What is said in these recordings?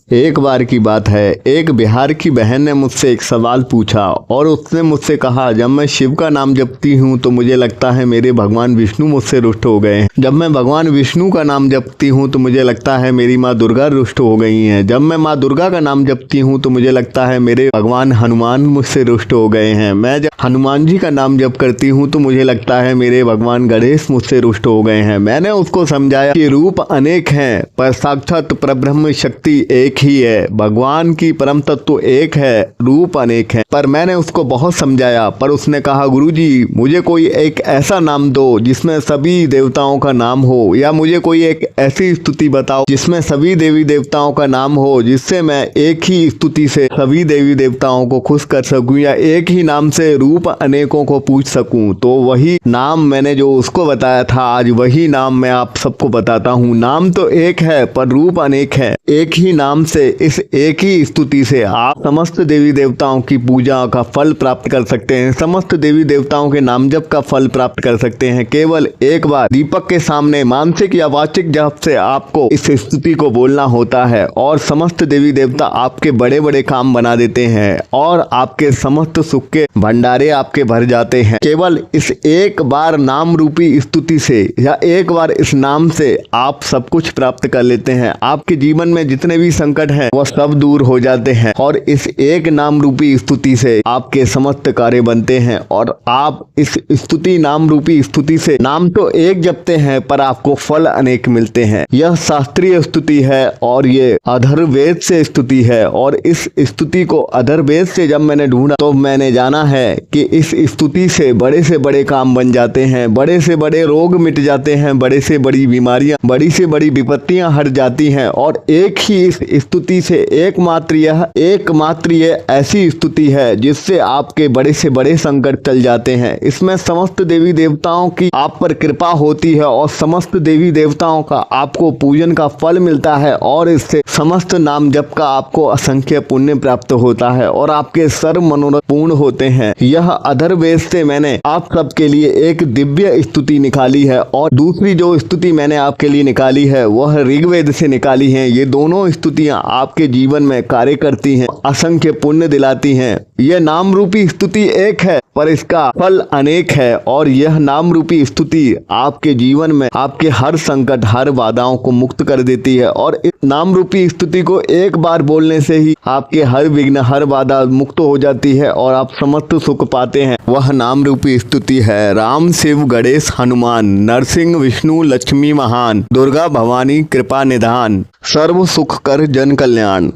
एक बार की बात है, एक बिहार की बहन ने मुझसे एक सवाल पूछा और उसने मुझसे कहा, जब मैं शिव का नाम जपती हूँ तो मुझे लगता है मेरे भगवान विष्णु मुझसे रुष्ट हो गए हैं। जब मैं भगवान विष्णु का नाम जपती हूँ तो मुझे लगता है मेरी माँ दुर्गा रुष्ट हो गई हैं। जब मैं माँ दुर्गा का नाम जपती हूँ तो मुझे लगता है मेरे भगवान हनुमान मुझसे रुष्ट हो गए हैं। मैं जब हनुमान जी का नाम जप करती हूँ तो मुझे लगता है मेरे भगवान गणेश मुझसे रुष्ट हो गए हैं। मैंने उसको समझाया कि रूप अनेक हैं पर साक्षात परब्रह्म शक्ति एक ही है। भगवान की परम तत्व एक है, रूप अनेक है। पर मैंने उसको बहुत समझाया, पर उसने कहा, गुरुजी मुझे कोई एक ऐसा नाम दो जिसमें सभी देवताओं का नाम हो, या मुझे कोई एक ऐसी स्तुति बताओ जिसमें सभी देवी देवताओं का नाम हो, जिससे मैं एक ही स्तुति से सभी देवी देवताओं को खुश कर सकूं, या एक ही नाम से रूप अनेकों को पूछ सकूं। तो वही नाम मैंने जो उसको बताया था, आज वही नाम मैं आप सबको बताता हूँ। नाम तो एक है पर रूप अनेक है। एक ही नाम से, इस एक ही स्तुति से आप समस्त देवी देवताओं की पूजा का फल प्राप्त कर सकते हैं। समस्त देवी देवताओं के नाम जप का फल प्राप्त कर सकते हैं। केवल एक बार दीपक के सामने मानसिक या वाचिक जप से आपको इस स्तुति को बोलना होता है और समस्त देवी देवता आपके बड़े बड़े काम बना देते हैं और आपके समस्त सुख के भंडारे आपके भर जाते हैं। केवल इस एक बार नाम रूपी स्तुति से या एक बार इस नाम से आप सब कुछ प्राप्त कर लेते हैं। आपके जीवन में जितने भी संकट हैं वह सब दूर हो जाते हैं और इस एक नाम रूपी स्तुति से आपके समस्त कार्य बनते हैं। और आप इस स्तुति नाम रूपी स्तुति से नाम तो एक जपते हैं पर आपको फल अनेक मिलते हैं। यह शास्त्रीय स्तुति है और ये अधर्वेद से स्तुति है। और इस स्तुति को अधर्वेद से जब मैंने ढूंढा तो मैंने जाना है कि इस स्तुति से बड़े काम बन जाते हैं, बड़े से बड़े रोग मिट जाते हैं, बड़े से बड़ी बीमारियां, बड़ी से बड़ी विपत्तियां हट जाती हैं। और एक ही इस स्तुति से एकमात्र यह ऐसी स्तुति है जिससे आपके बड़े से बड़े संकट टल जाते हैं। इसमें समस्त देवी देवताओं की आप पर कृपा होती है और समस्त देवी देवताओं का आपको पूजन का फल मिलता है और इससे समस्त नाम जप का आपको असंख्य पुण्य प्राप्त होता है और आपके सर्व मनोरथ पूर्ण होते हैं। यह अधर्वेद से मैंने आप सबके लिए एक दिव्य स्तुति निकाली है और दूसरी जो स्तुति मैंने आपके लिए निकाली है वह ऋग्वेद से निकाली है। ये दोनों स्तुतियां आपके जीवन में कार्य करती हैं, असंख्य पुण्य दिलाती हैं। यह नाम रूपी स्तुति एक है पर इसका फल अनेक है और यह नाम रूपी स्तुति आपके जीवन में आपके हर संकट, हर बाधाओं को मुक्त कर देती है। और इस नाम रूपी स्तुति को एक बार बोलने से ही आपके हर विघ्न, हर बाधा मुक्त हो जाती है और आप समस्त सुख पाते हैं। वह नाम रूपी स्तुति है, राम शिव गणेश हनुमान, नरसिंह विष्णु लक्ष्मी महान, दुर्गा भवानी कृपा निधान, सर्व सुख कर जन कल्याण।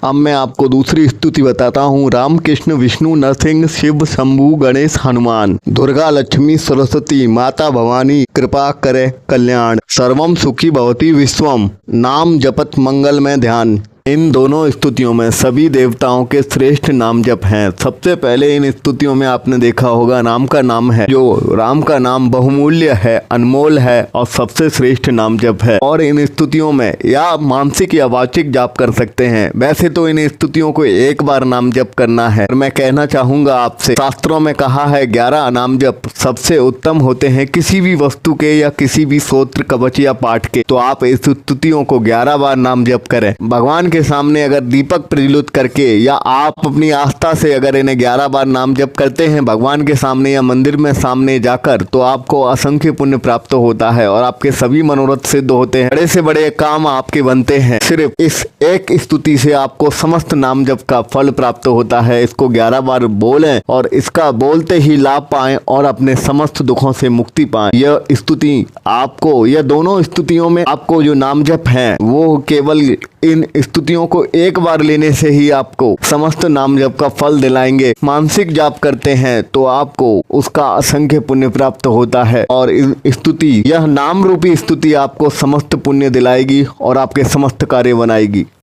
अब मैं आपको दूसरी स्तुति बताता हूँ। राम कृष्ण विष्णु नरसिंह शिव शंभु गणेश हनुमान, दुर्गा लक्ष्मी सरस्वती माता भवानी कृपा करे कल्याण, सर्वम सुखी भवति विश्वम, नाम जपत मंगल में ध्यान। इन दोनों स्तुतियों में सभी देवताओं के श्रेष्ठ नाम जप हैं। सबसे पहले इन स्तुतियों में आपने देखा होगा राम का नाम है, जो राम का नाम बहुमूल्य है, अनमोल है और सबसे श्रेष्ठ नाम जप है। और इन स्तुतियों में या मानसिक या वाचिक जाप कर सकते हैं। वैसे तो इन स्तुतियों को एक बार नाम जप करना है। मैं कहना चाहूंगा आपसे, शास्त्रों में कहा है 11 नाम जप सबसे उत्तम होते हैं किसी भी वस्तु के या किसी भी स्तोत्र कवच या पाठ के। तो आप इस स्तुतियों को 11 बार नाम जप करें। भगवान के सामने अगर दीपक प्रज्वलित करके या आप अपनी आस्था से अगर इन्हें 11 बार नाम जप करते हैं भगवान के सामने या मंदिर में सामने जाकर, तो आपको असंख्य पुण्य प्राप्त होता है और आपके सभी मनोरथ सिद्ध होते हैं। बड़े से बड़े काम आपके बनते हैं। सिर्फ इस एक स्तुति से आपको समस्त नाम जप का फल प्राप्त होता है। इसको 11 बार बोलें और इसका बोलते ही लाभ पाएं और अपने समस्त दुखों से मुक्ति पाएं। यह स्तुति आपको, यह दोनों स्तुतियों में आपको जो नाम जप है वो केवल इन स्तुतियों को एक बार लेने से ही आपको समस्त नाम जप का फल दिलाएंगे। मानसिक जाप करते हैं तो आपको उसका असंख्य पुण्य प्राप्त होता है और स्तुति, यह नाम रूपी स्तुति आपको समस्त पुण्य दिलाएगी और आपके समस्त कार्य बनाएगी।